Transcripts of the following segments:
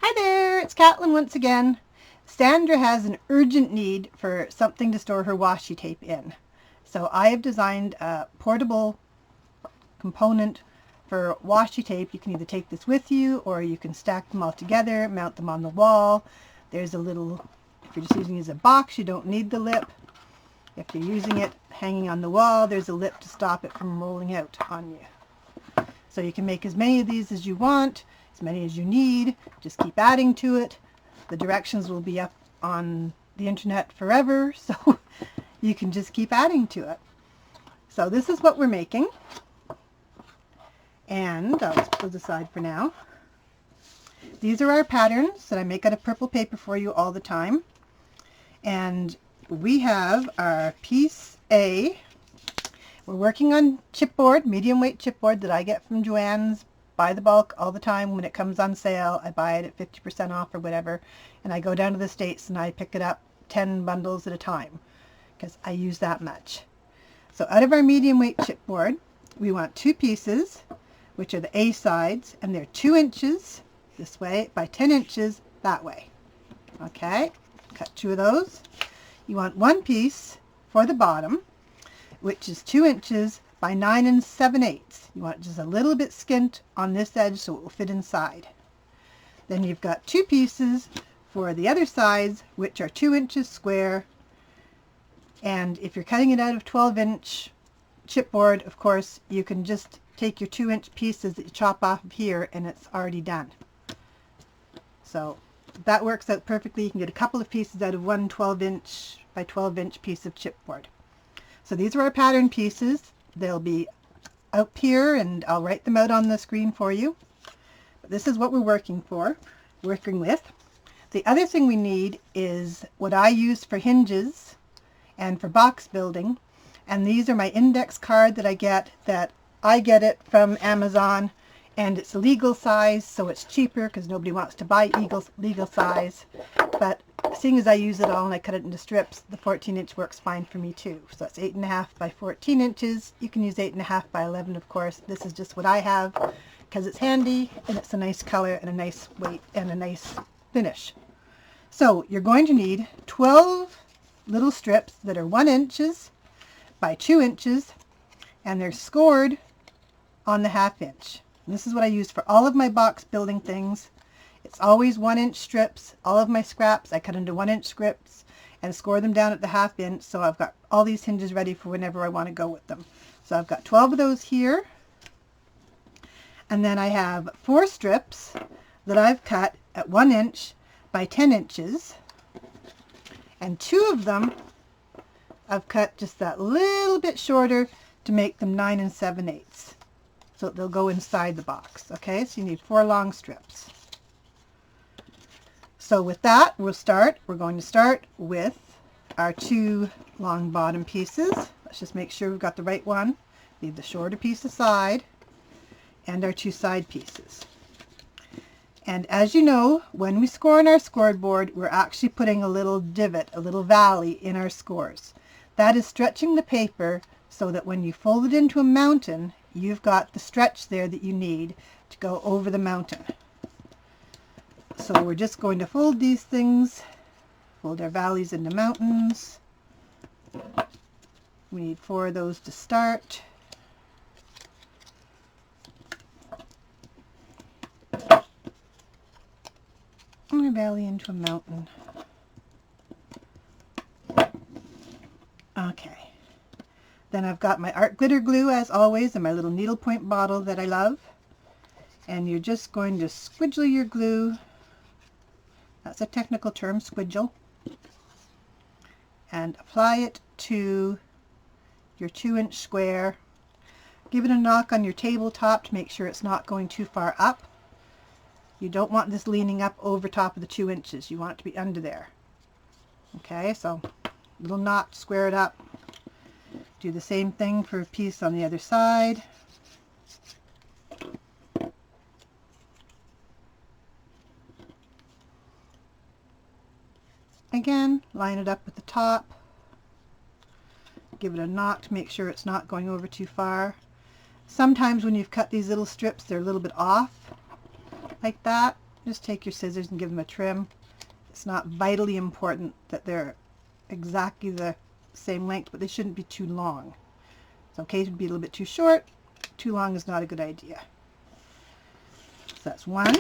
Hi there, it's Katlin once again. Sandra has an urgent need for something to store her washi tape in. So I have designed a portable component for washi tape. You can either take this with you or you can stack them all together, mount them on the wall. There's a little, if you're just using it as a box, you don't need the lip. If you're using it hanging on the wall, there's a lip to stop it from rolling out on you. So you can make as many of these as you want, as many as you need. Just keep adding to it. The directions will be up on the internet forever, so you can just keep adding to it. So this is what we're making. And I'll just put those aside for now. These are our patterns that I make out of purple paper for you all the time. And we have our piece A. We're working on chipboard, medium weight chipboard that I get from Joann's by the bulk all the time. When it comes on sale, I buy it at 50% off or whatever, and I go down to the States and I pick it up 10 bundles at a time because I use that much. So out of our medium weight chipboard, we want two pieces, which are the A sides, and they're 2 inches this way by 10 inches that way. Okay, cut 2 of those. You want one piece for the bottom, which is 2 inches by 9 7/8. You want just a little bit skint on this edge so it will fit inside. Then you've got 2 pieces for the other sides, which are 2 inches square. And if you're cutting it out of 12-inch chipboard, of course, you can just take your 2-inch pieces that you chop off of here and it's already done. So that works out perfectly. You can get a couple of pieces out of one 12-inch by 12-inch piece of chipboard. So these are our pattern pieces. They'll be up here and I'll write them out on the screen for you. But this is what we're working with. The other thing we need is what I use for hinges and for box building. And these are my index card that I get it from Amazon, and it's legal size, so it's cheaper because nobody wants to buy legal size. But seeing as I use it all and I cut it into strips, the 14-inch works fine for me too. So it's 8.5 by 14 inches. You can use 8.5 by 11, of course. This is just what I have because it's handy and it's a nice color and a nice weight and a nice finish. So you're going to need 12 little strips that are 1 inches by 2 inches, and they're scored on the 1/2 inch. And this is what I use for all of my box building things. It's always 1-inch strips. All of my scraps I cut into 1-inch strips and score them down at the 1/2 inch, so I've got all these hinges ready for whenever I want to go with them. So I've got 12 of those here, and then I have 4 strips that I've cut at 1 inch by 10 inches, and 2 of them I've cut just that little bit shorter to make them 9 7/8, so they'll go inside the box. Okay, so you need 4 long strips. So with that, we're going to start with our 2 long bottom pieces. Let's just make sure we've got the right one. Leave the shorter piece aside, and our 2 side pieces. And as you know, when we score on our scoreboard, we're actually putting a little divot, a little valley in our scores. That is stretching the paper so that when you fold it into a mountain, you've got the stretch there that you need to go over the mountain. So we're just going to fold these things, fold our valleys into mountains. We need 4 of those to start. And a valley into a mountain. Okay. Then I've got my art glitter glue as always, and my little needlepoint bottle that I love. And you're just going to squidgle your glue. That's a technical term, squidgle. And apply it to your 2-inch square. Give it a knock on your tabletop to make sure it's not going too far up. You don't want this leaning up over top of the 2 inches. You want it to be under there. Okay, so little knot, square it up. Do the same thing for a piece on the other side. Again, line it up with the top. Give it a knot to make sure it's not going over too far. Sometimes when you've cut these little strips, they're a little bit off, like that. just take your scissors and give them a trim. It's not vitally important that they're exactly the same length, but they shouldn't be too long. It's okay to be a little bit too short. Too long is not a good idea. So that's one.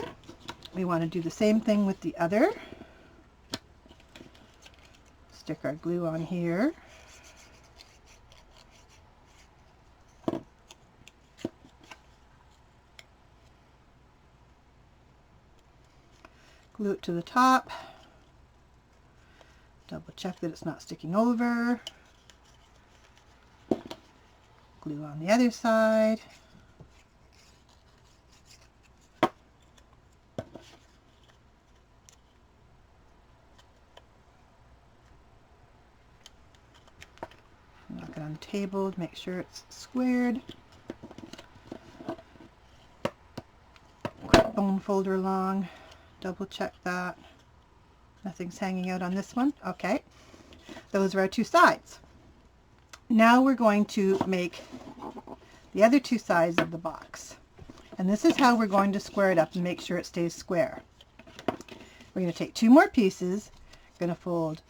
We want to do the same thing with the other. Stick our glue on here. Glue it to the top. Double check that it's not sticking over. Glue on the other side. Knock it on the table to make sure it's squared. Quick bone folder along. Double check that. Nothing's hanging out on this one. Okay. Those are our two sides. Now we're going to make the other two sides of the box. And this is how we're going to square it up and make sure it stays square. We're going to take two more pieces, going to fold,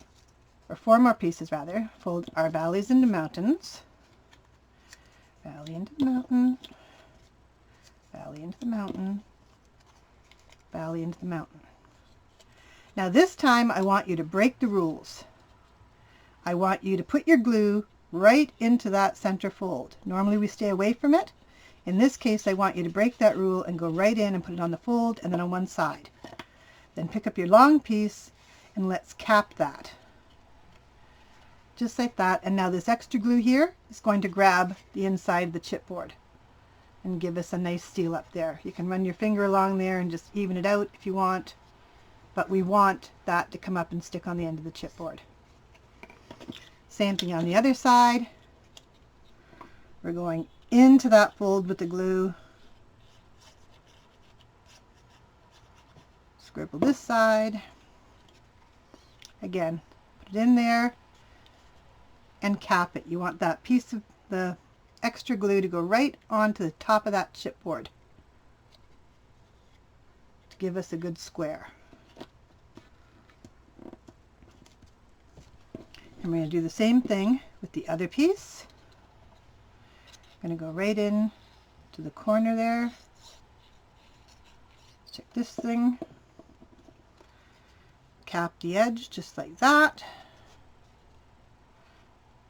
or four more pieces rather, fold our valleys into mountains. Valley into the mountain, valley into the mountain, valley into the mountain. Now this time I want you to break the rules. I want you to put your glue right into that center fold. Normally we stay away from it. In this case I want you to break that rule and go right in and put it on the fold and then on one side. Then pick up your long piece and let's cap that. Just like that. And now this extra glue here is going to grab the inside of the chipboard and give us a nice seal up there. You can run your finger along there and just even it out if you want. But we want that to come up and stick on the end of the chipboard. Same thing on the other side. We're going into that fold with the glue. Scribble this side. Again, put it in there and cap it. You want that piece of the extra glue to go right onto the top of that chipboard to give us a good square. And we're going to do the same thing with the other piece. I'm going to go right in to the corner there. Check this thing. Cap the edge just like that.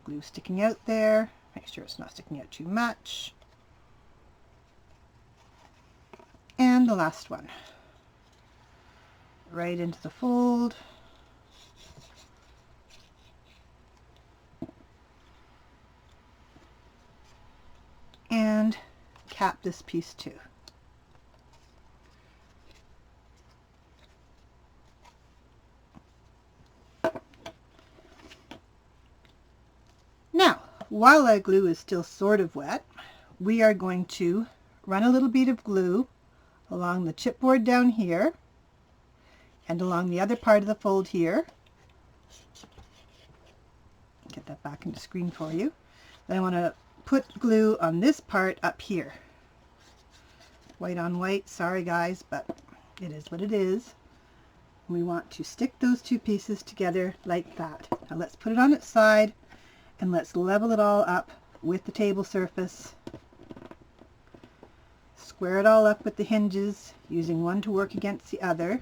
Glue sticking out there. Make sure it's not sticking out too much. And the last one. Right into the fold. And cap this piece too. Now, while our glue is still sort of wet, we are going to run a little bit of glue along the chipboard down here and along the other part of the fold here. Get that back into screen for you. Then I want to put glue on this part up here. White on white, sorry guys, but it is what it is. We want to stick those two pieces together like that. Now let's put it on its side and let's level it all up with the table surface. Square it all up with the hinges, using one to work against the other.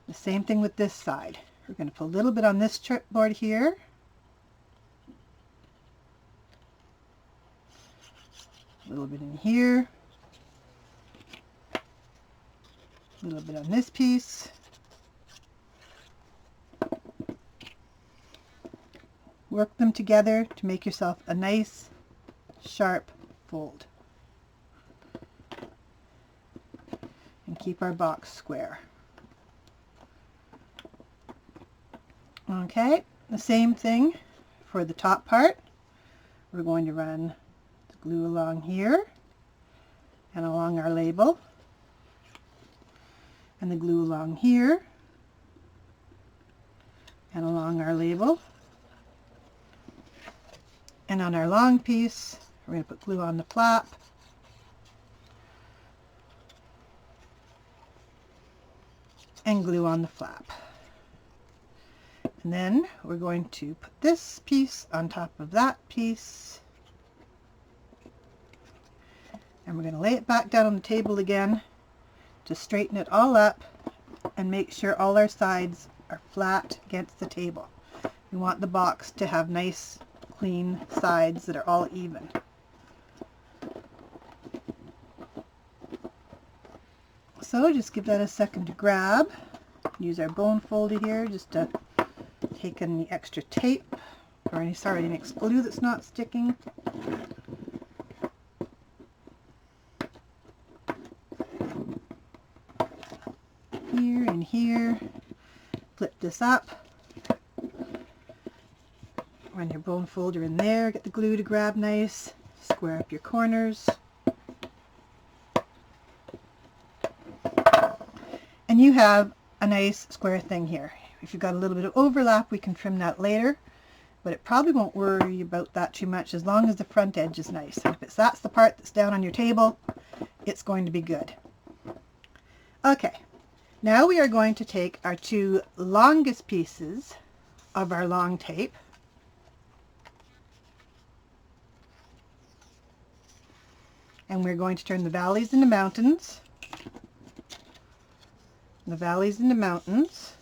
The same thing with this side. We're going to put a little bit on this chipboard here. A little bit in here. A little bit on this piece. Work them together to make yourself a nice, sharp fold. And keep our box square. Okay, the same thing for the top part. We're going to run the glue along here and along our label, and the glue along here and along our label. And on our long piece, we're going to put glue on the flap. and glue on the flap. And then we're going to put this piece on top of that piece. And we're going to lay it back down on the table again to straighten it all up and make sure all our sides are flat against the table. We want the box to have nice, clean sides that are all even. So just give that a second to grab. Use our bone folder here just to take in the extra tape or any mixed glue that's not sticking. Here and here. Flip this up. Run your bone folder in there. Get the glue to grab nice. Square up your corners. And you have a nice square thing here. If you've got a little bit of overlap, we can trim that later, but it probably won't worry about that too much as long as the front edge is nice. And if that's the part that's down on your table, it's going to be good. Okay, now we are going to take our two longest pieces of our long tape and we're going to turn the valleys into mountains. The valleys into mountains.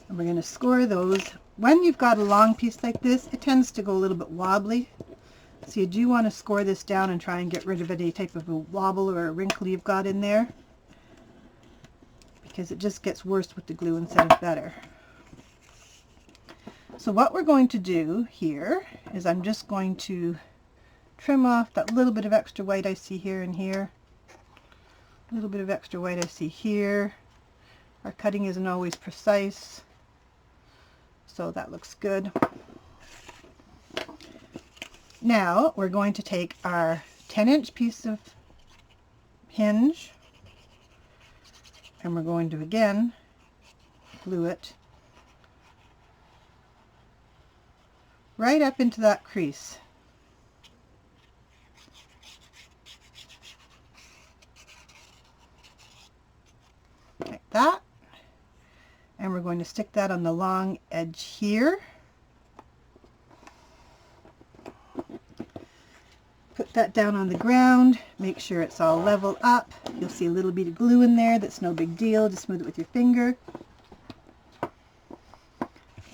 And we're going to score those. When you've got a long piece like this, it tends to go a little bit wobbly. So you do want to score this down and try and get rid of any type of a wobble or a wrinkle you've got in there, because it just gets worse with the glue instead of better. So what we're going to do here is I'm just going to trim off that little bit of extra white I see here and here. A little bit of extra white I see here. Our cutting isn't always precise, so that looks good. Now we're going to take our 10-inch piece of hinge and we're going to again glue it right up into that crease. Like that. And we're going to stick that on the long edge here. Put that down on the ground, make sure it's all level up. You'll see a little bit of glue in there, that's no big deal, just smooth it with your finger.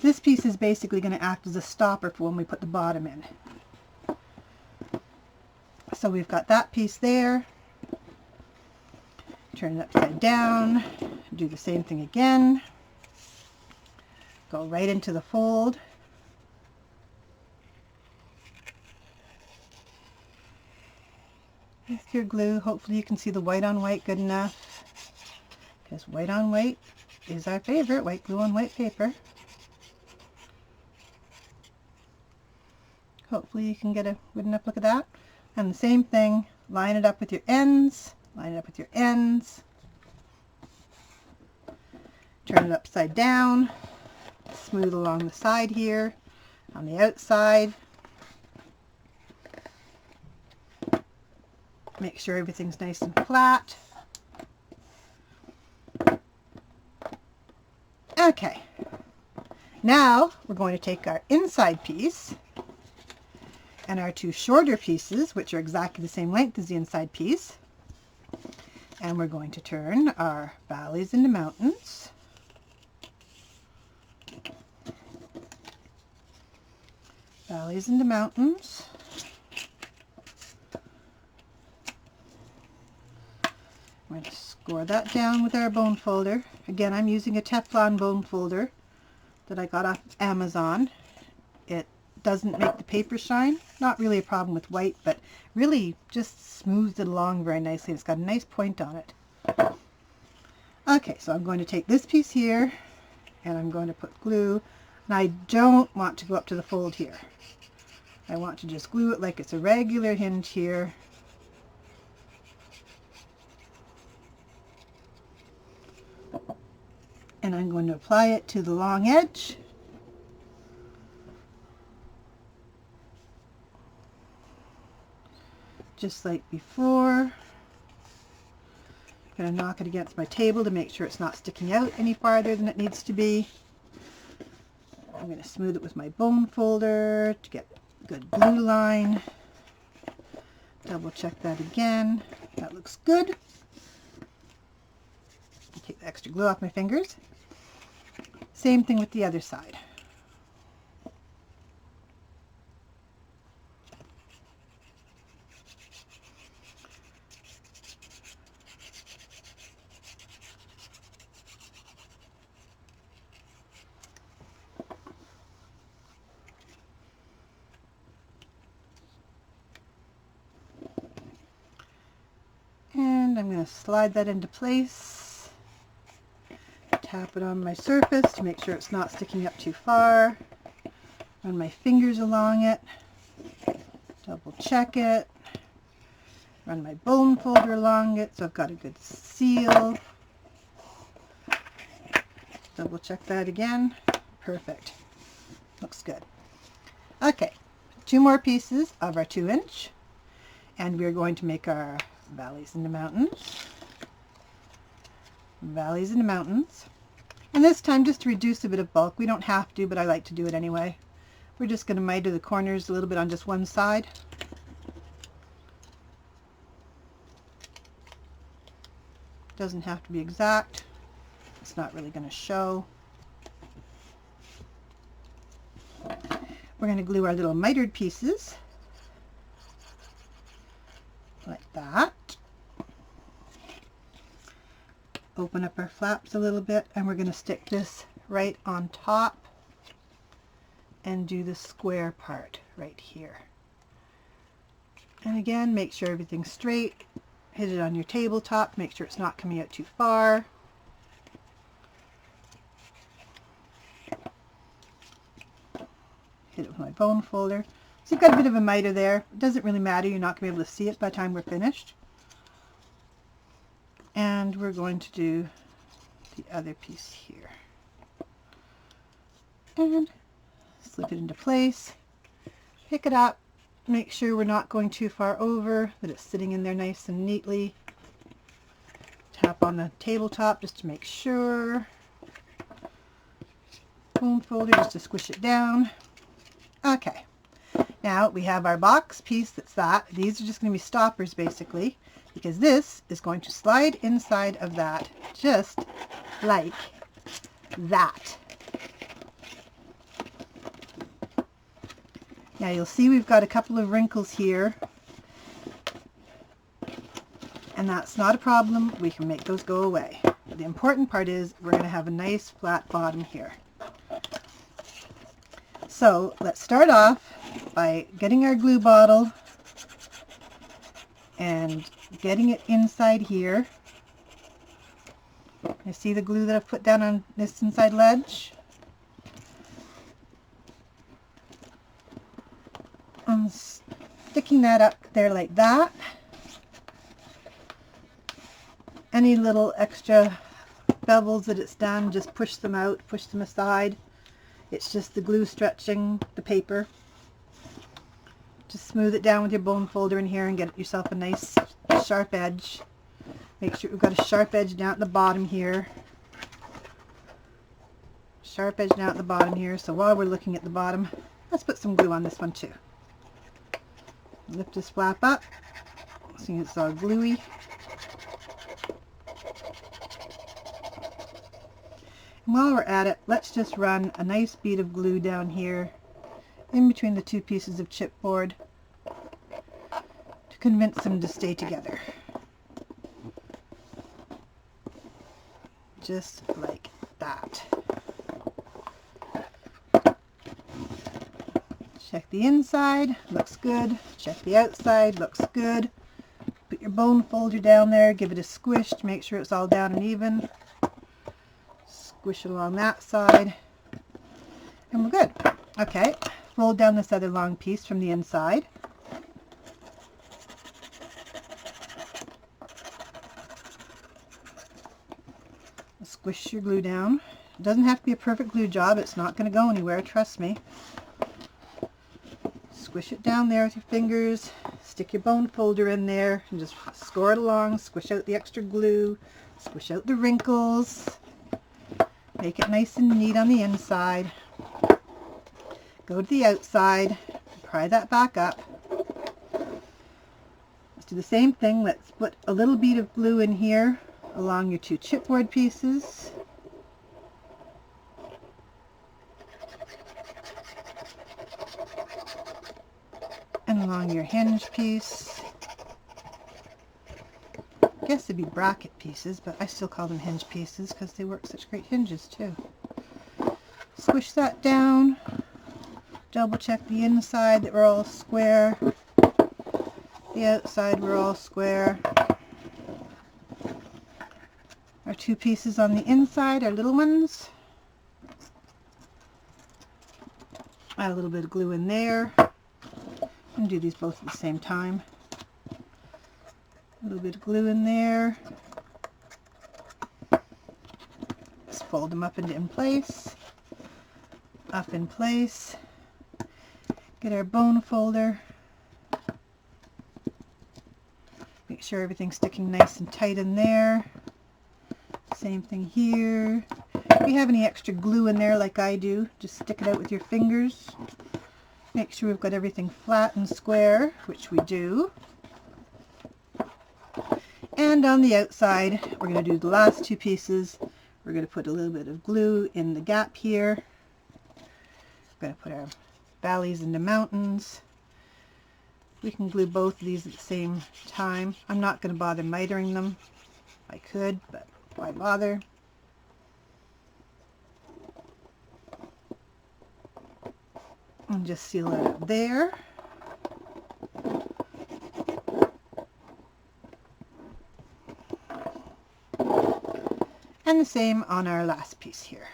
This piece is basically going to act as a stopper for when we put the bottom in. So we've got that piece there. Turn it upside down, do the same thing again. Go right into the fold. With your glue, hopefully you can see the white on white good enough, because white on white is our favorite, white glue on white paper. Hopefully you can get a good enough look at that. And the same thing, line it up with your ends, line it up with your ends, turn it upside down, smooth along the side here, on the outside. Make sure everything's nice and flat. Okay, now we're going to take our inside piece and our two shorter pieces, which are exactly the same length as the inside piece, and we're going to turn our valleys into mountains. Valleys into mountains. We're going to score that down with our bone folder. Again, I'm using a Teflon bone folder that I got off Amazon. It doesn't make the paper shine. Not really a problem with white, but really just smooths it along very nicely. It's got a nice point on it. Okay, so I'm going to take this piece here and I'm going to put glue. And I don't want to go up to the fold here. I want to just glue it like it's a regular hinge here. And I'm going to apply it to the long edge. just like before. I'm going to knock it against my table to make sure it's not sticking out any farther than it needs to be. I'm going to smooth it with my bone folder to get a good glue line. Double check that again. That looks good. Take the extra glue off my fingers. Same thing with the other side. And I'm going to slide that into place. Tap it on my surface to make sure it's not sticking up too far. Run my fingers along it. Double check it. Run my bone folder along it so I've got a good seal. Double check that again. Perfect. Looks good. Okay, 2 more pieces of our 2-inch, and we're going to make our valleys into mountains. Valleys into mountains. And this time, just to reduce a bit of bulk, we don't have to, but I like to do it anyway. We're just going to miter the corners a little bit on just one side. Doesn't have to be exact. It's not really going to show. We're going to glue our little mitered pieces like that. Open up our flaps a little bit, and we're going to stick this right on top and do the square part right here. And again, make sure everything's straight. Hit it on your tabletop, make sure it's not coming out too far. Hit it with my bone folder. So you've got a bit of a miter there. It doesn't really matter, you're not going to be able to see it by the time we're finished. And we're going to do the other piece here. And slip it into place. Pick it up. Make sure we're not going too far over, that it's sitting in there nice and neatly. Tap on the tabletop just to make sure. Bone folder just to squish it down. Okay. Now we have our box piece that's that. These are just going to be stoppers basically, because this is going to slide inside of that just like that. Now you'll see we've got a couple of wrinkles here, and that's not a problem. We can make those go away. But the important part is we're going to have a nice flat bottom here. So let's start off by getting our glue bottle and getting it inside here. You see the glue that I've put down on this inside ledge? I'm sticking that up there like that. Any little extra bevels that it's done, just push them out, push them aside. It's just the glue stretching the paper. Just smooth it down with your bone folder in here and get yourself a nice sharp edge. Make sure we've got a sharp edge down at the bottom here. Sharp edge down at the bottom here. So while we're looking at the bottom, let's put some glue on this one too. Lift this flap up. See, it's all gluey. And while we're at it, let's just run a nice bead of glue down here in between the 2 pieces of chipboard to convince them to stay together. Just like that. Check the inside, looks good. Check the outside, looks good. Put your bone folder down there, give it a squish to make sure it's all down and even. Squish it along that side, and we're good. Okay, fold down this other long piece from the inside. Squish your glue down. It doesn't have to be a perfect glue job. It's not going to go anywhere, trust me. Squish it down there with your fingers. stick your bone folder in there and just score it along, squish out the extra glue, squish out the wrinkles, make it nice and neat on the inside. Go to the outside, pry that back up. Let's do the same thing. Let's put a little bead of glue in here along your two chipboard pieces. And along your hinge piece. I guess it'd be bracket pieces, but I still call them hinge pieces because they work such great hinges too. Squish that down. Double check the inside that we're all square. The outside we're all square. Our two pieces on the inside are little ones. Add a little bit of glue in there. I'm going to do these both at the same time. A little bit of glue in there. Just fold them up in place. Up in place. Get our bone folder. Make sure everything's sticking nice and tight in there. Same thing here. If you have any extra glue in there like I do, just stick it out with your fingers. Make sure we've got everything flat and square, which we do. And on the outside, we're going to do the last two pieces. We're going to put a little bit of glue in the gap here. We're going to put our valleys into mountains. We can glue both of these at the same time. I'm not going to bother mitering them. I could, but why bother? And just seal it up there. And the same on our last piece here.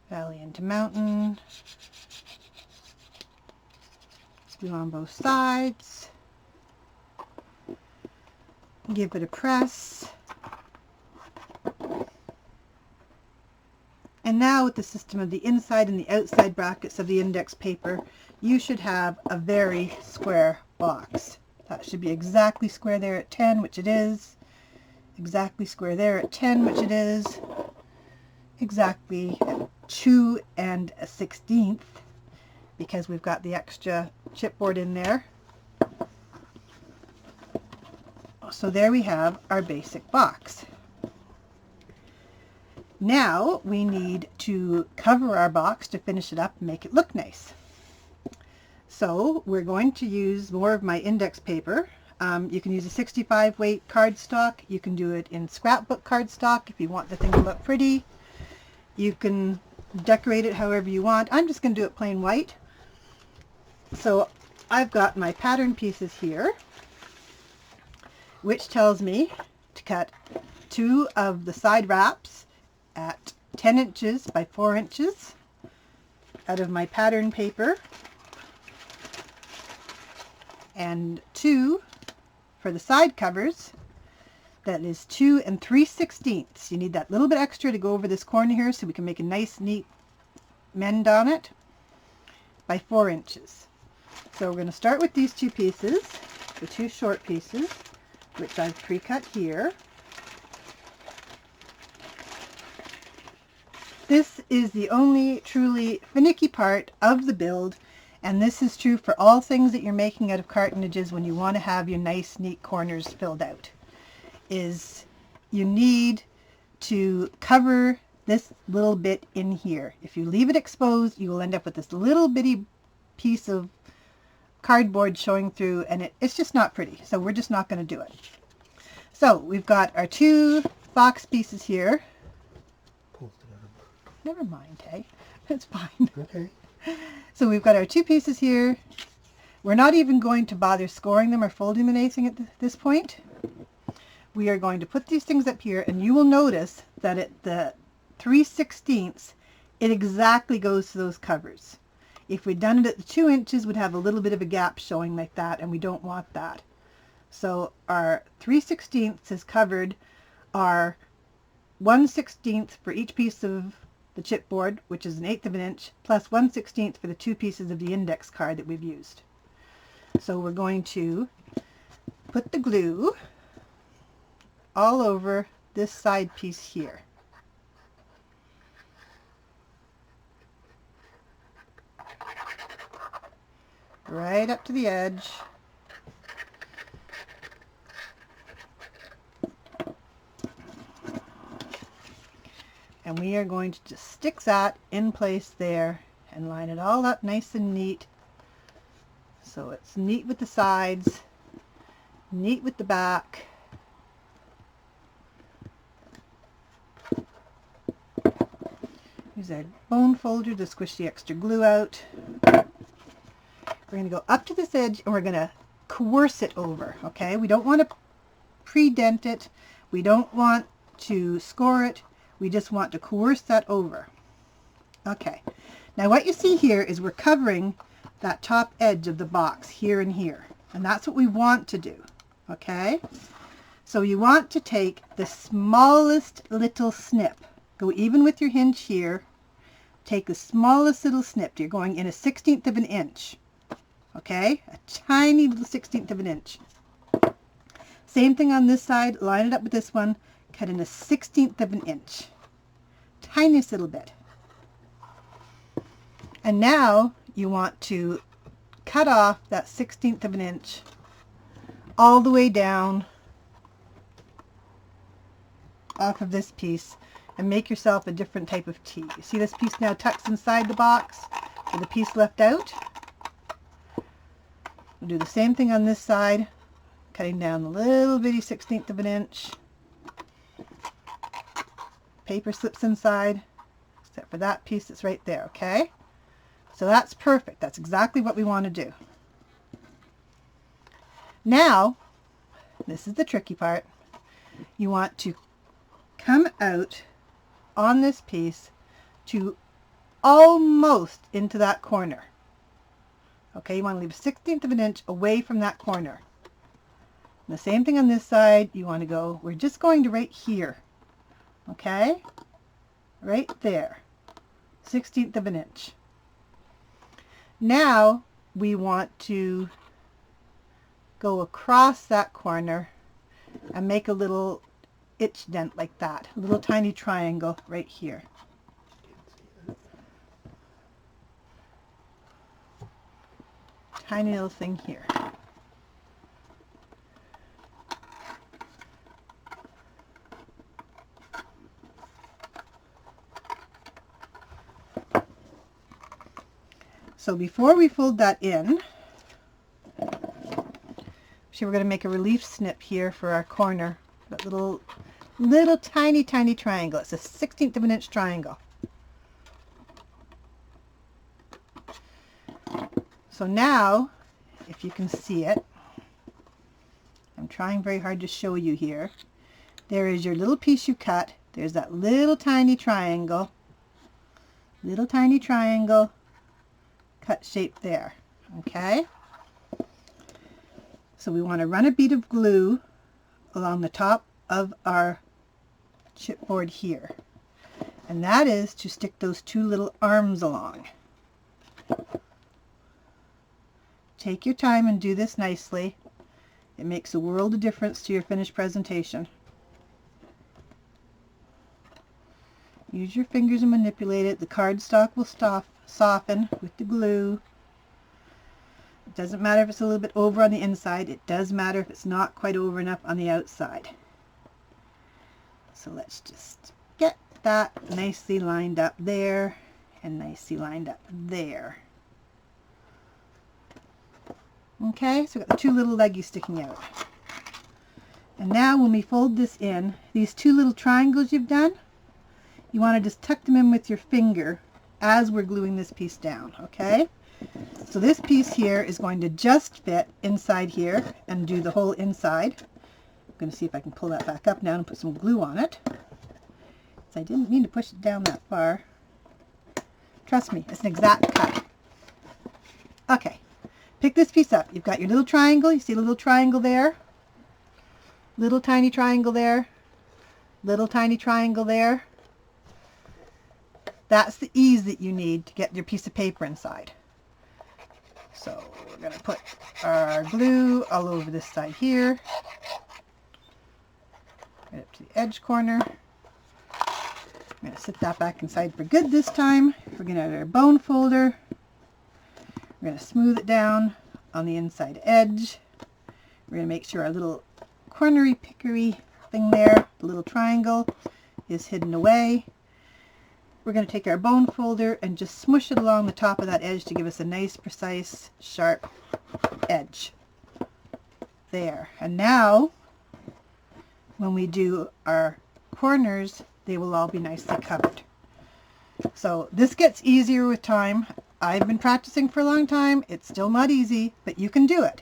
Valley into mountain. Glue on both sides. Give it a press. And now with the system of the inside and the outside brackets of the index paper, you should have a very square box. That should be exactly square there at 10, which it is. Exactly square there at 10, which it is. Exactly at 2 1/16, because we've got the extra chipboard in there. So there we have our basic box. Now we need to cover our box to finish it up and make it look nice. So we're going to use more of my index paper. You can use a 65 weight cardstock. You can do it in scrapbook cardstock if you want the thing to look pretty. You can decorate it however you want. I'm just going to do it plain white. So I've got my pattern pieces here, which tells me to cut 2 of the side wraps at 10 inches by 4 inches out of my pattern paper, and 2 for the side covers. That is 2 3/16. You need that little bit extra to go over this corner here so we can make a nice neat mend on it, by 4 inches. So we're going to start with these two pieces, the 2 short pieces, which I've pre-cut here. This is the only truly finicky part of the build, and this is true for all things that you're making out of cartonages when you want to have your nice neat corners filled out, is you need to cover this little bit in here. If you leave it exposed, you will end up with this little bitty piece of cardboard showing through, and it's just not pretty, so we're just not going to do it. So we've got our 2 box pieces here. Never mind, hey? It's fine. Okay. So we've got our 2 pieces here. We're not even going to bother scoring them or folding them anything at this point. We are going to put these things up here, and you will notice that at the 3/16, it exactly goes to those covers. If we'd done it at the 2 inches, we'd have a little bit of a gap showing like that, and we don't want that. So our 3/16 is covered our 1/16 for each piece of the chipboard, which is 1/8 of an inch, plus 1/16 for the 2 pieces of the index card that we've used. So we're going to put the glue all over this side piece here. Right up to the edge. And we are going to just stick that in place there and line it all up nice and neat. So it's neat with the sides, neat with the back. Use our bone folder to squish the extra glue out. We're going to go up to this edge and we're going to coerce it over, okay? We don't want to pre-dent it. We don't want to score it. We just want to coerce that over. Okay. Now what you see here is we're covering that top edge of the box here and here. And that's what we want to do. Okay? So you want to take the smallest little snip. Go even with your hinge here. Take the smallest little snip. You're going in a 1/16 of an inch. Okay? A tiny little 1/16 of an inch. Same thing on this side. Line it up with this one. Cut in a 1/16 of an inch. Tiniest little bit. And now you want to cut off that 1/16 of an inch all the way down off of this piece and make yourself a different type of T. You see this piece now tucks inside the box with the piece left out? We'll do the same thing on this side, cutting down the little bitty 1/16 of an inch. Paper slips inside, except for that piece that's right there, okay? So that's perfect. That's exactly what we want to do. Now, this is the tricky part. You want to come out on this piece to almost into that corner. Okay, you want to leave a 1/16 of an inch away from that corner. And the same thing on this side. You want to go, we're just going to right here. Okay, right there, 1/16 of an inch. Now we want to go across that corner and make a little itch dent like that, a little tiny triangle right here. Tiny little thing here. So before we fold that in, we're going to make a relief snip here for our corner. That little tiny triangle. It's a 1/16 of an inch triangle. So now, if you can see it, I'm trying very hard to show you here. There is your little piece you cut. There's that little tiny triangle. Little tiny triangle. Cut shape there. Okay? So we want to run a bead of glue along the top of our chipboard here. And that is to stick those two little arms along. Take your time and do this nicely. It makes a world of difference to your finished presentation. Use your fingers and manipulate it. The cardstock will soften with the glue. It doesn't matter if it's a little bit over on the inside. It does matter if it's not quite over enough on the outside. So let's just get that nicely lined up there and nicely lined up there. Okay, so we've got the two little leggies sticking out. And now when we fold this in, these two little triangles you've done, you want to just tuck them in with your finger as we're gluing this piece down, okay? So this piece here is going to just fit inside here and do the whole inside. I'm going to see if I can pull that back up now and put some glue on it. So I didn't mean to push it down that far. Trust me, it's an exact cut. Okay, pick this piece up. You've got your little triangle. You see the little triangle there? Little tiny triangle there. Little tiny triangle there. That's the ease that you need to get your piece of paper inside. So we're going to put our glue all over this side here, right up to the edge corner. I'm going to sit that back inside for good this time. We're going to add our bone folder. We're going to smooth it down on the inside edge. We're going to make sure our little cornery pickery thing there, the little triangle, is hidden away. We're going to take our bone folder and just smush it along the top of that edge to give us a nice, precise, sharp edge. There. And now, when we do our corners, they will all be nicely covered. So this gets easier with time. I've been practicing for a long time. It's still not easy, but you can do it.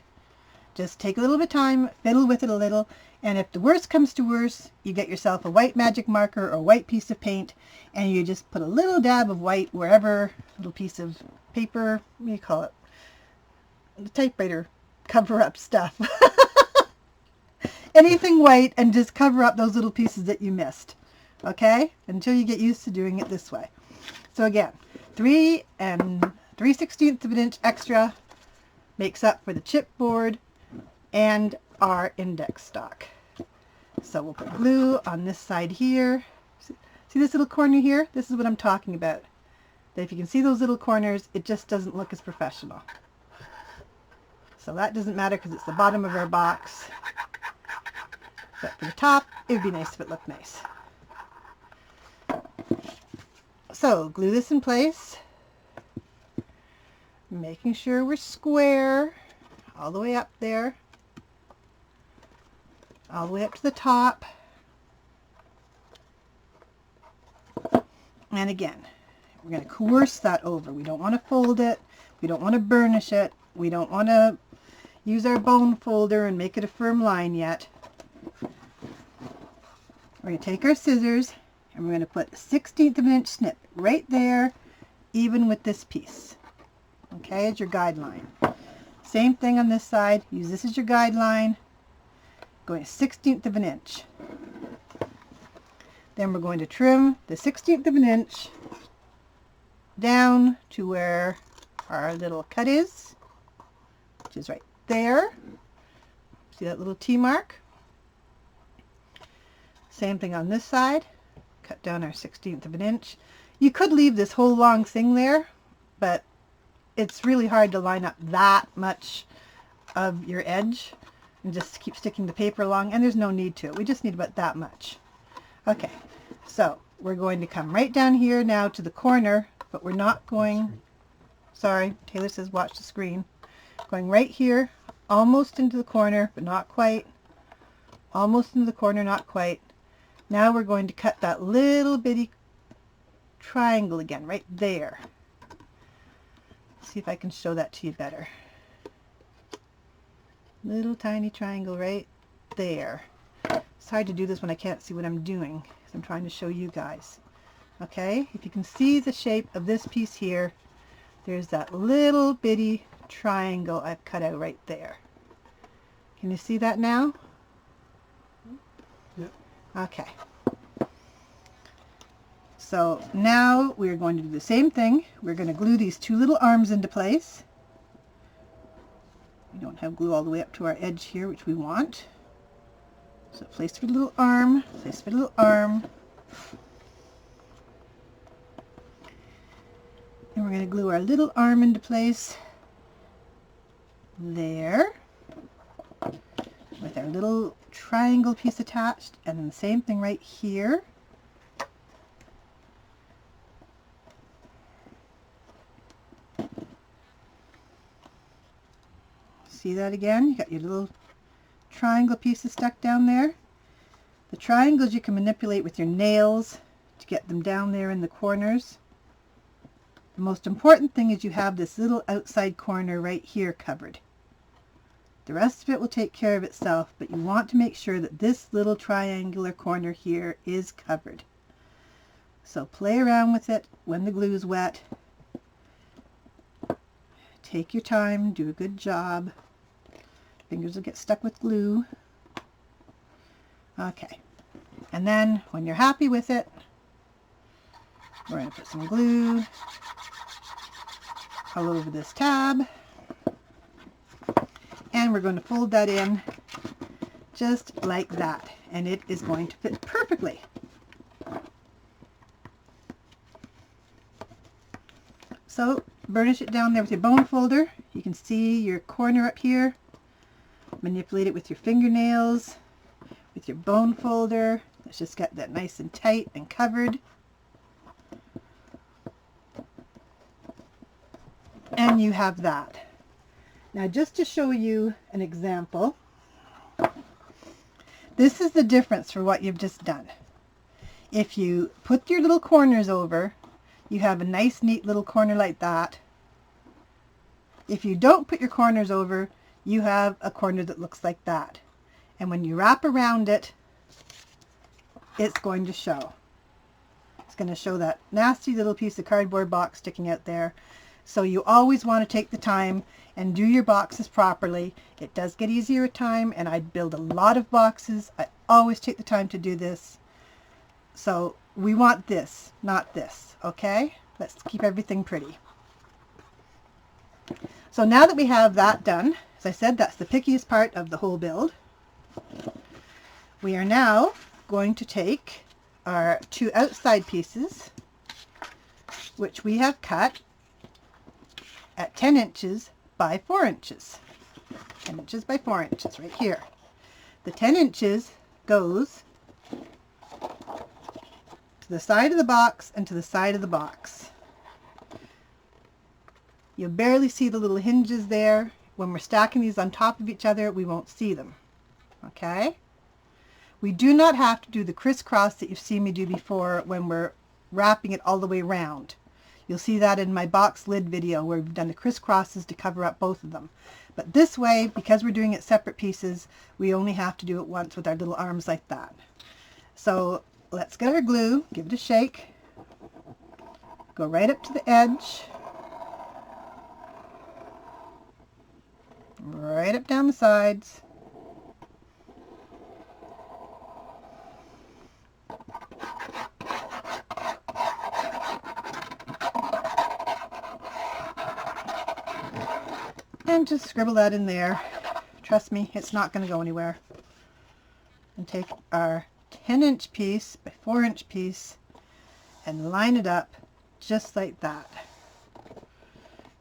Just take a little bit of time, fiddle with it a little, and if the worst comes to worst, you get yourself a white magic marker or a white piece of paint, and you just put a little dab of white wherever, little piece of paper, what do you call it? The typewriter cover-up stuff. Anything white, and just cover up those little pieces that you missed. Okay? Until you get used to doing it this way. So again, 3 3/16 of an inch extra makes up for the chipboard and our index stock. So we'll put glue on this side here. See this little corner here? This is what I'm talking about. That if you can see those little corners, it just doesn't look as professional. So that doesn't matter because it's the bottom of our box. But for the top, it would be nice if it looked nice. So glue this in place, making sure we're square all the way up there, all the way up to the top. And again, we're going to coerce that over. We don't want to fold it. We don't want to burnish it. We don't want to use our bone folder and make it a firm line yet. We're going to take our scissors and we're going to put a 1/16 of an inch snip right there, even with this piece. Okay, as your guideline. Same thing on this side. Use this as your guideline. Going 1/16 of an inch. Then we're going to trim the 1/16 of an inch down to where our little cut is, which is right there. See that little T mark? Same thing on this side. Cut down our 1/16 of an inch. You could leave this whole long thing there, but it's really hard to line up that much of your edge and just keep sticking the paper along, and there's no need to. We just need about that much. Okay, so we're going to come right down here now to the corner, but we're not going, sorry, Taylor says watch the screen. Going right here, almost into the corner, but not quite. Almost into the corner, not quite. Now we're going to cut that little bitty triangle again, right there. See if I can show that to you better. Little tiny triangle right there. It's hard to do this when I can't see what I'm doing, because I'm trying to show you guys. Okay, if you can see the shape of this piece here, there's that little bitty triangle I've cut out right there. Can you see that now? Yep. Okay. So now we're going to do the same thing. We're going to glue these two little arms into place. We don't have glue all the way up to our edge here, which we want. So place for the little arm, place for the little arm. And we're going to glue our little arm into place there with our little triangle piece attached, and then the same thing right here. See that again? You got your little triangle pieces stuck down there. The triangles you can manipulate with your nails to get them down there in the corners. The most important thing is you have this little outside corner right here covered. The rest of it will take care of itself, but you want to make sure that this little triangular corner here is covered. So play around with it when the glue is wet. Take your time, do a good job. Fingers will get stuck with glue. Okay, and then when you're happy with it, we're going to put some glue all over this tab. again, we're going to fold that in just like that, and it is going to fit perfectly. So burnish it down there with your bone folder. You can see your corner up here. Manipulate it with your fingernails, with your bone folder. Let's just get that nice and tight and covered. And you have that. Now, just to show you an example, this is the difference for what you've just done. If you put your little corners over, you have a nice neat little corner like that. If you don't put your corners over, you have a corner that looks like that. And when you wrap around it, it's going to show. It's going to show that nasty little piece of cardboard box sticking out there. So you always want to take the time and do your boxes properly. It does get easier at time, and I build a lot of boxes. I always take the time to do this. So we want this, not this, okay? Let's keep everything pretty. So now that we have that done, as I said, that's the pickiest part of the whole build. We are now going to take our two outside pieces, which we have cut at 10 inches by 4 inches. 10 inches by 4 inches right here. The 10 inches goes to the side of the box and to the side of the box. You'll barely see the little hinges there. When we're stacking these on top of each other, we won't see them. Okay? We do not have to do the crisscross that you've seen me do before when we're wrapping it all the way around. You'll see that in my box lid video where we've done the crisscrosses to cover up both of them. But this way, because we're doing it separate pieces, we only have to do it once with our little arms like that. So let's get our glue, give it a shake, go right up to the edge, right up down the sides. And just scribble that in there. Trust me, it's not going to go anywhere. And take our 10-inch piece by 4-inch piece and line it up just like that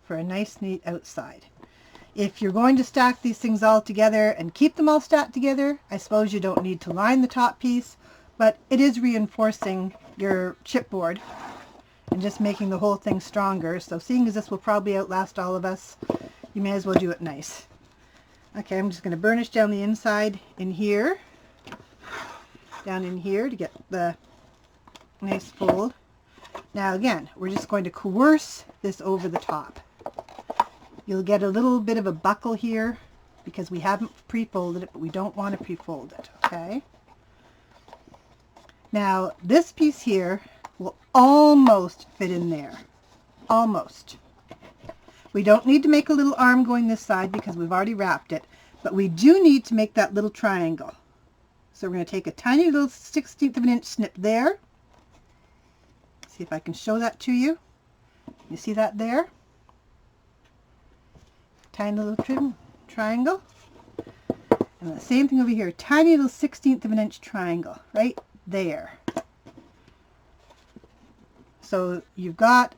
for a nice neat outside. If you're going to stack these things all together and keep them all stacked together, I suppose you don't need to line the top piece, but it is reinforcing your chipboard and just making the whole thing stronger. So seeing as this will probably outlast all of us, you may as well do it nice. Okay, I'm just going to burnish down the inside in here, down in here to get the nice fold. Now again, we're just going to coerce this over the top. You'll get a little bit of a buckle here because we haven't pre-folded it, but we don't want to pre-fold it, okay? Now, this piece here will almost fit in there. Almost. We don't need to make a little arm going this side because we've already wrapped it, but we do need to make that little triangle. So we're going to take a tiny little 1/16 of an inch snip there. See if I can show that to you. You see that there? Tiny little triangle. And the same thing over here, tiny little 1/16 of an inch triangle right there. So you've got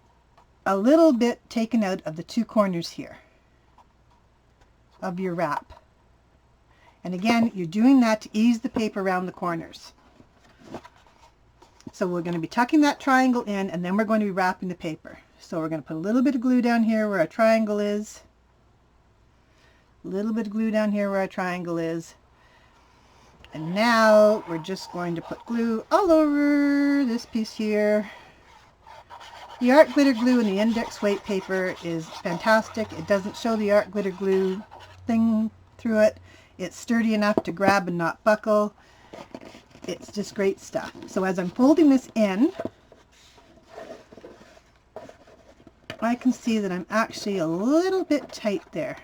a little bit taken out of the two corners here of your wrap. And again, you're doing that to ease the paper around the corners. So we're going to be tucking that triangle in, and then we're going to be wrapping the paper. So we're going to put a little bit of glue down here where our triangle is. A little bit of glue down here where our triangle is. And now we're just going to put glue all over this piece here. The art glitter glue in the index weight paper is fantastic. It doesn't show the art glitter glue thing through it. It's sturdy enough to grab and not buckle. It's just great stuff. So as I'm folding this in, I can see that I'm actually a little bit tight there.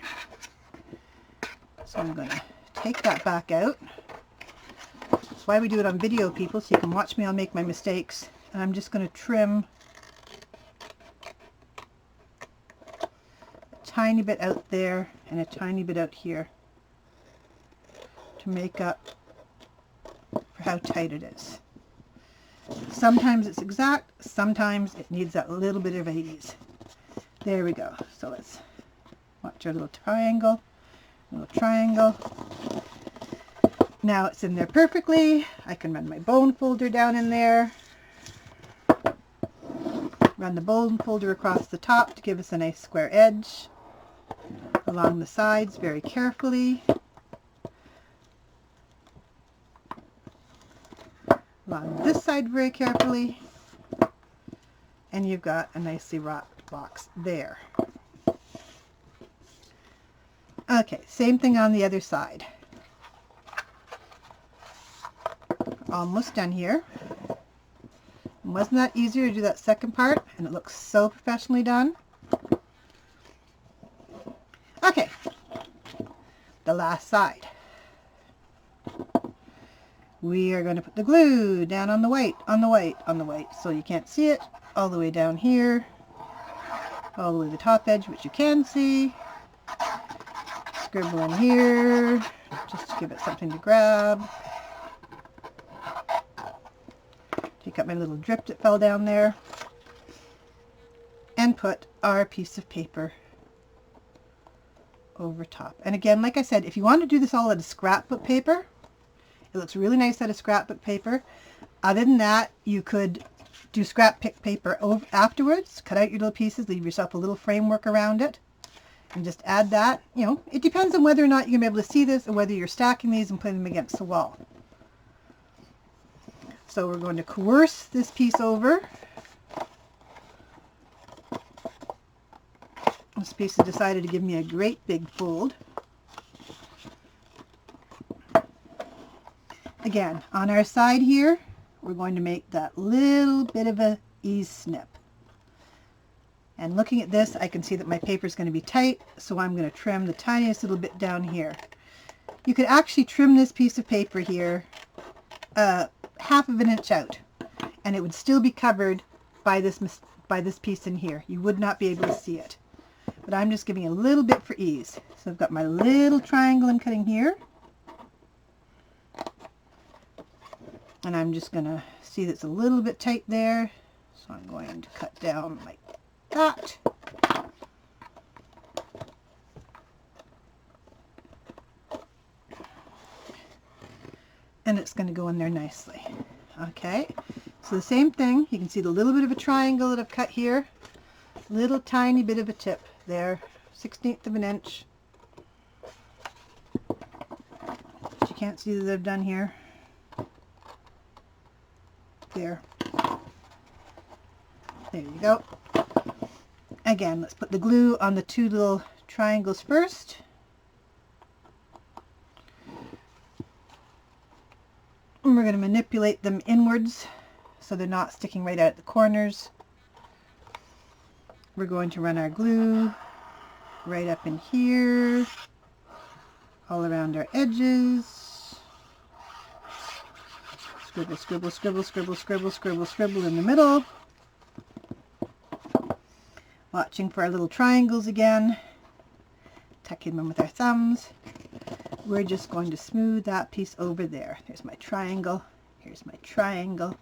So I'm going to take that back out. That's why we do it on video, people, so you can watch me. I'll make my mistakes. And I'm just going to trim a tiny bit out there and a tiny bit out here. to make up for how tight it is. Sometimes it's exact, sometimes it needs that little bit of ease. There we go. So let's watch our little triangle, Now it's in there perfectly. I can run my bone folder down in there. Run the bone folder across the top to give us a nice square edge. Along the sides very carefully. Along this side very carefully. And you've got a nicely wrapped box there. Okay, same thing on the other side. Almost done here. And wasn't that easier to do that second part? And it looks so professionally done. Okay, the last side. We are going to put the glue down on the white, so you can't see it, all the way down here, all the way to the top edge, which you can see. Scribble in here, just to give it something to grab. Take up my little drip that fell down there, and put our piece of paper over top. And again, like I said, if you want to do this all out of scrapbook paper, it looks really nice out of scrapbook paper. Other than that, you could do scrapbook paper over afterwards, cut out your little pieces, leave yourself a little framework around it, and just add that. You know, it depends on whether or not you're going to be able to see this, or whether you're stacking these and putting them against the wall. So we're going to coerce this piece over. This piece has decided to give me a great big fold. Again, on our side here, we're going to make that little bit of a ease snip. And looking at this, I can see that my paper is going to be tight, so I'm going to trim the tiniest little bit down here. You could actually trim this piece of paper here half of an inch out, and it would still be covered by this piece in here. You would not be able to see it. But I'm just giving a little bit for ease. So I've got my little triangle I'm cutting here. And I'm just going to see that's a little bit tight there. So I'm going to cut down like that. And it's going to go in there nicely. Okay, so the same thing. You can see the little bit of a triangle that I've cut here. Little tiny bit of a tip there, 1/16 of an inch. But you can't see that I've done here. There. There you go. Again, let's put the glue on the two little triangles first. And we're going to manipulate them inwards so they're not sticking right out at the corners. We're going to run our glue right up in here, all around our edges. Scribble, scribble, scribble, scribble, scribble, scribble, scribble in the middle. Watching for our little triangles again. Tucking them with our thumbs. We're just going to smooth that piece over there. There's my triangle. Here's my triangle.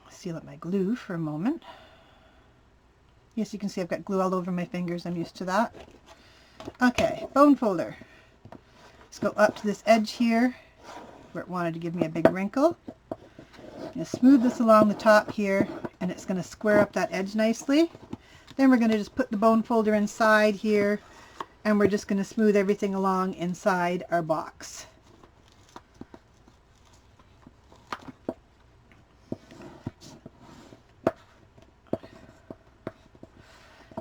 Seal up my glue for a moment. Yes, you can see I've got glue all over my fingers. I'm used to that. Okay, bone folder. Let's go up to this edge here where it wanted to give me a big wrinkle. I'm going to smooth this along the top here, and it's going to square up that edge nicely. Then we're going to just put the bone folder inside here, and we're just going to smooth everything along inside our box.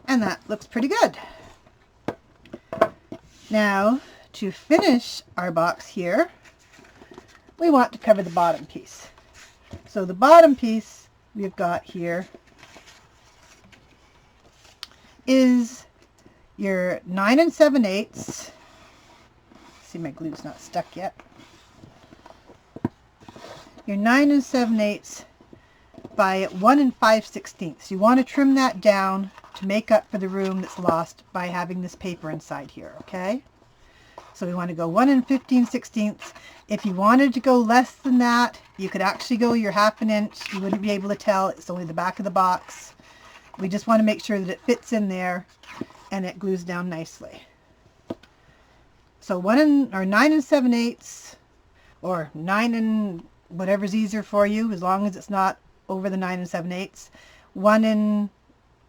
And that looks pretty good. Now, to finish our box here, we want to cover the bottom piece. So the bottom piece we've got here is your 9 7/8. See, my glue's not stuck yet. Your 9 7/8 by 1 5/16. You want to trim that down to make up for the room that's lost by having this paper inside here, okay? So we want to go 1 15/16. If you wanted to go less than that, you could actually go your 1/2 inch. You wouldn't be able to tell. It's only the back of the box. We just want to make sure that it fits in there and it glues down nicely. So 9 7/8 or 9 and whatever's easier for you, as long as it's not over the 9 7/8. 1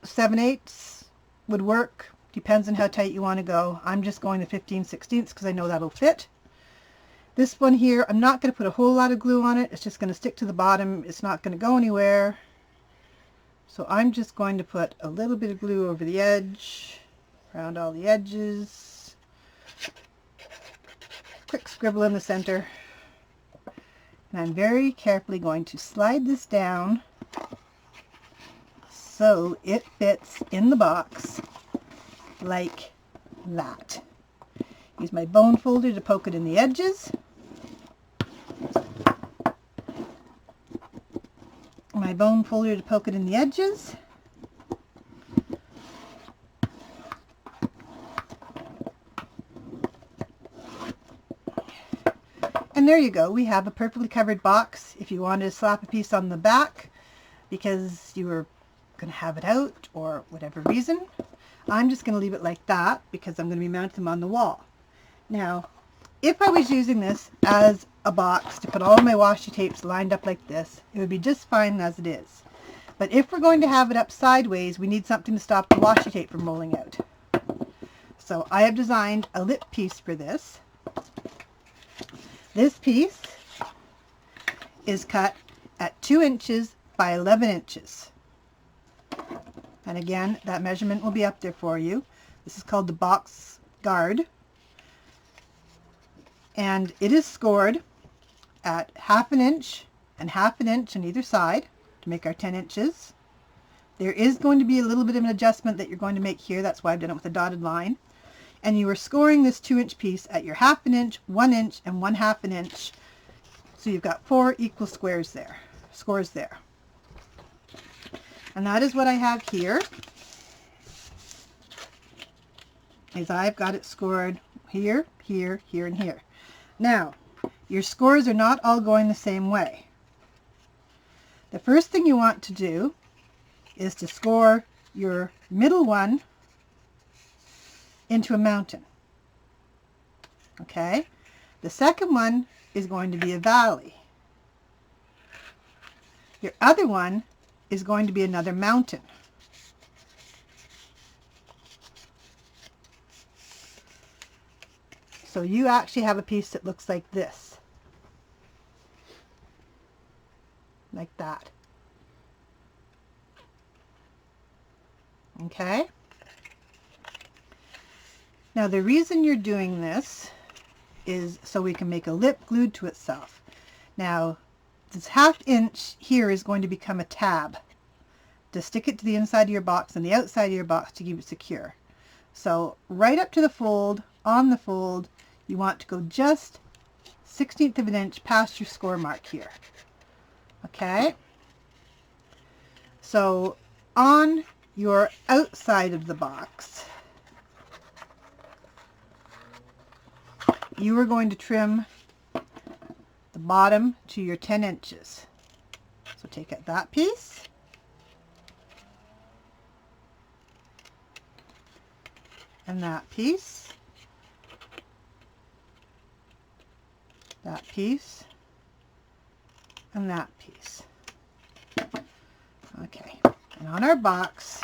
7/8 would work. Depends on how tight you want to go. I'm just going the 15/16 because I know that'll fit. This one here, I'm not going to put a whole lot of glue on it. It's just going to stick to the bottom. It's not going to go anywhere. So I'm just going to put a little bit of glue over the edge, around all the edges. Quick scribble in the center. And I'm very carefully going to slide this down so it fits in the box like that. Use my bone folder to poke it in the edges. My bone folder to poke it in the edges. And there you go. We have a perfectly covered box. If you wanted to slap a piece on the back because you were going to have it out or whatever reason, I'm just going to leave it like that because I'm going to be mounting them on the wall. Now, if I was using this as a box to put all of my washi tapes lined up like this, it would be just fine as it is. But if we're going to have it up sideways, we need something to stop the washi tape from rolling out. So I have designed a lip piece for this. This piece is cut at 2 inches by 11 inches. And again, that measurement will be up there for you. This is called the box guard. And it is scored at 1/2 inch and 1/2 inch on either side to make our 10 inches. There is going to be a little bit of an adjustment that you're going to make here. That's why I've done it with a dotted line. And you are scoring this 2-inch piece at your 1/2 inch, 1 inch, and 1/2 inch. So you've got 4 equal scores there. And that is what I have here. Is I've got it scored here, here, here, and here. Now, your scores are not all going the same way. The first thing you want to do is to score your middle one into a mountain. Okay? The second one is going to be a valley. Your other one is going to be another mountain. So you actually have a piece that looks like this. Like that. Okay? Now the reason you're doing this is so we can make a lip glued to itself. Now this 1/2 inch here is going to become a tab to stick it to the inside of your box and the outside of your box to keep it secure. So right up to the fold, on the fold, you want to go just 1/16 of an inch past your score mark here. Okay? So on your outside of the box, you are going to trim the bottom to your 10 inches. So take out that piece. And that piece. That piece. And that piece. Okay. And on our box,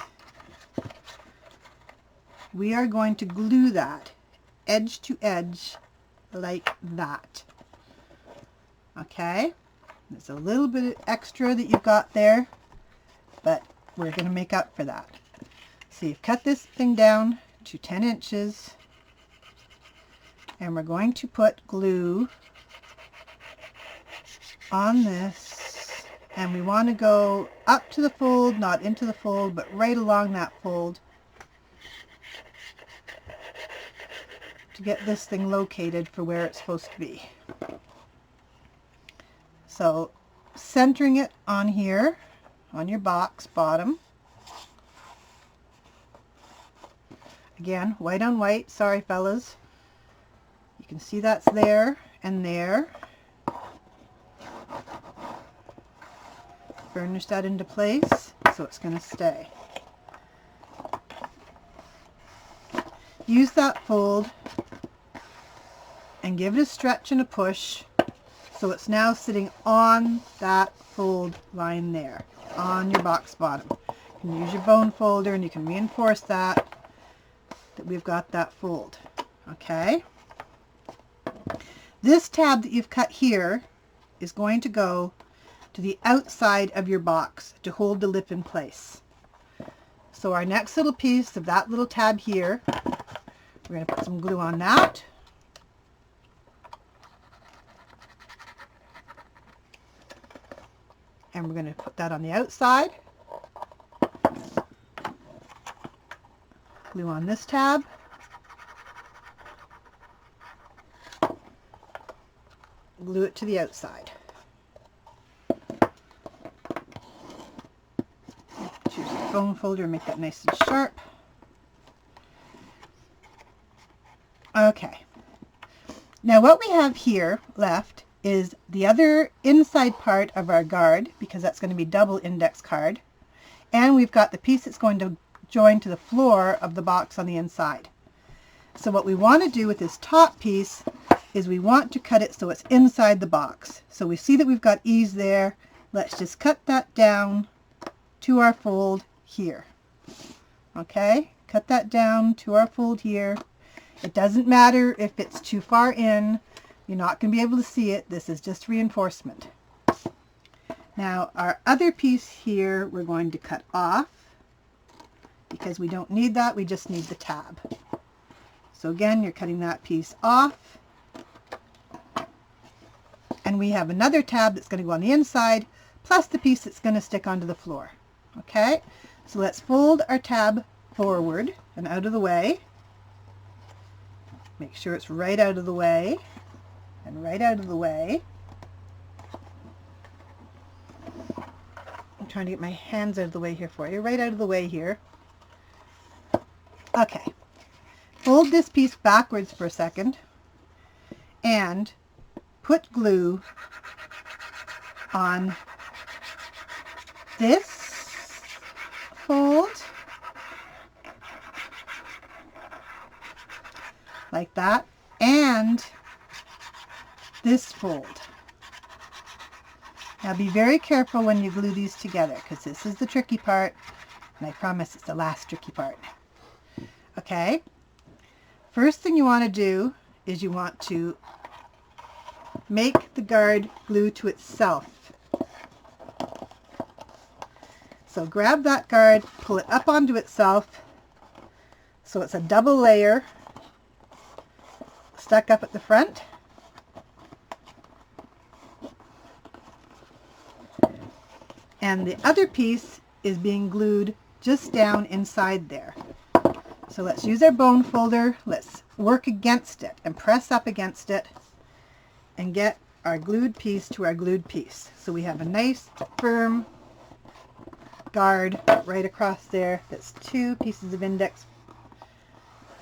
we are going to glue that edge to edge like that. Okay? There's a little bit extra that you've got there, but we're going to make up for that. So you've cut this thing down to 10 inches, and we're going to put glue on this, and we want to go up to the fold, not into the fold, but right along that fold to get this thing located for where it's supposed to be. So centering it on here, on your box bottom, Again, white on white. Sorry, fellas. You can see that's there and there. Burnish that into place so it's going to stay. Use that fold and give it a stretch and a push so it's now sitting on that fold line there, on your box bottom. You can use your bone folder and you can reinforce that we've got that fold. Okay? This tab that you've cut here is going to go to the outside of your box to hold the lip in place. So our next little piece of that little tab here, we're going to put some glue on that. And we're going to put that on the outside. Glue on this tab. Glue it to the outside. Choose the bone folder and make that nice and sharp. Okay. Now what we have here left is the other inside part of our guard, because that's going to be double index card, and we've got the piece that's going to join to the floor of the box on the inside. So what we want to do with this top piece is we want to cut it so it's inside the box. So we see that we've got ease there. Let's just cut that down to our fold here. Okay, cut that down to our fold here. It doesn't matter if it's too far in. You're not going to be able to see it. This is just reinforcement. Now our other piece here we're going to cut off because we don't need that. We just need the tab. So again, you're cutting that piece off. And we have another tab that's going to go on the inside plus the piece that's going to stick onto the floor. Okay, so let's fold our tab forward and out of the way. Make sure it's right out of the way and right out of the way. I'm trying to get my hands out of the way here for you. Right out of the way here. Okay. Fold this piece backwards for a second and put glue on this fold like that and this fold. Now be very careful when you glue these together because this is the tricky part, and I promise it's the last tricky part. Okay, first thing you want to do is you want to make the guard glue to itself. So grab that guard, pull it up onto itself so it's a double layer stuck up at the front. And the other piece is being glued just down inside there. So let's use our bone folder. Let's work against it and press up against it and get our glued piece to our glued piece. So we have a nice firm guard right across there. That's two pieces of index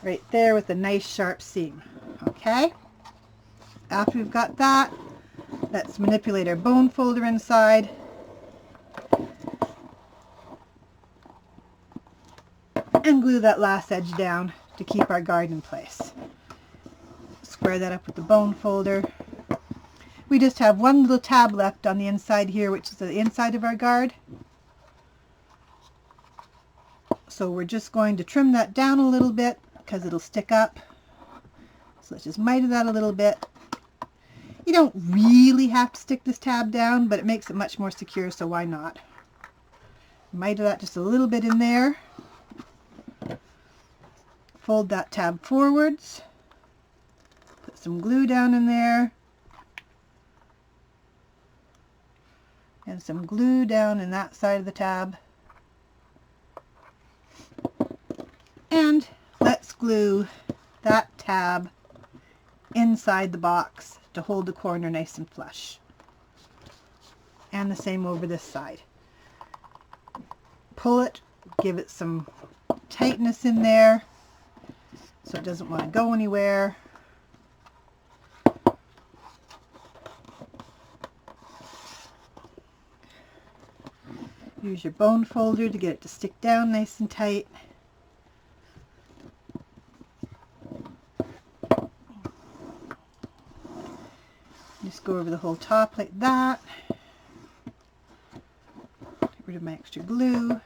right there with a nice sharp seam. Okay, after we've got that, let's manipulate our bone folder inside and glue that last edge down to keep our guard in place. Square that up with the bone folder. We just have one little tab left on the inside here, which is the inside of our guard. So we're just going to trim that down a little bit because it'll stick up. So let's just miter that a little bit. You don't really have to stick this tab down, but it makes it much more secure, so why not? Miter that just a little bit in there. Fold that tab forwards. Put some glue down in there. And some glue down in that side of the tab. And let's glue that tab inside the box to hold the corner nice and flush. And the same over this side. Pull it, give it some tightness in there, so it doesn't want to go anywhere. Use your bone folder to get it to stick down nice and tight. Just go over the whole top like that. Get rid of my extra glue. Get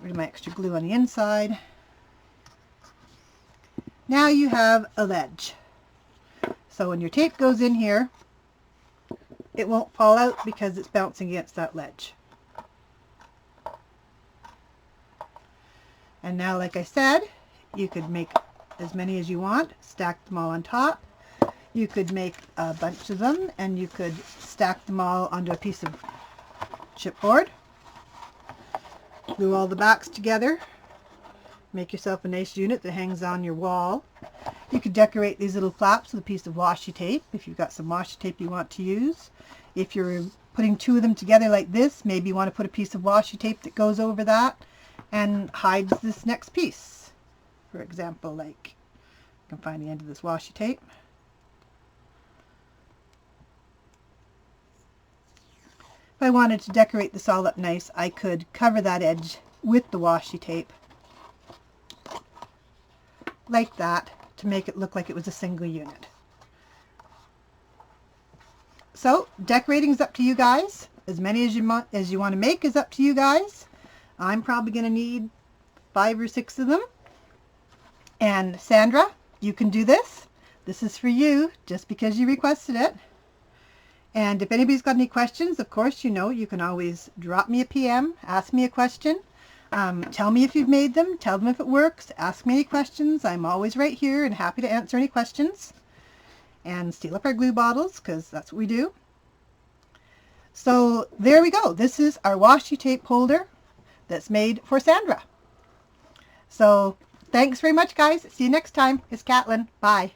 rid of my extra glue on the inside. Now you have a ledge. So when your tape goes in here, it won't fall out because it's bouncing against that ledge. And now, like I said, you could make as many as you want, stack them all on top. You could make a bunch of them and you could stack them all onto a piece of chipboard. Glue all the backs together. Make yourself a nice unit that hangs on your wall. You could decorate these little flaps with a piece of washi tape if you've got some washi tape you want to use. If you're putting two of them together like this, maybe you want to put a piece of washi tape that goes over that and hides this next piece. For example, like, you can find the end of this washi tape. If I wanted to decorate this all up nice, I could cover that edge with the washi tape like that to make it look like it was a single unit. So decorating is up to you guys. As many as you want to make is up to you guys. I'm probably going to need 5 or 6 of them. And Sandra, you can do this. This is for you just because you requested it. And if anybody's got any questions, of course, you know, you can always drop me a PM, ask me a question. Tell me if you've made them, tell them if it works, ask me any questions. I'm always right here and happy to answer any questions. And steal up our glue bottles, because that's what we do. So there we go. This is our washi tape holder that's made for Sandra. So thanks very much, guys. See you next time. It's Katlin. Bye.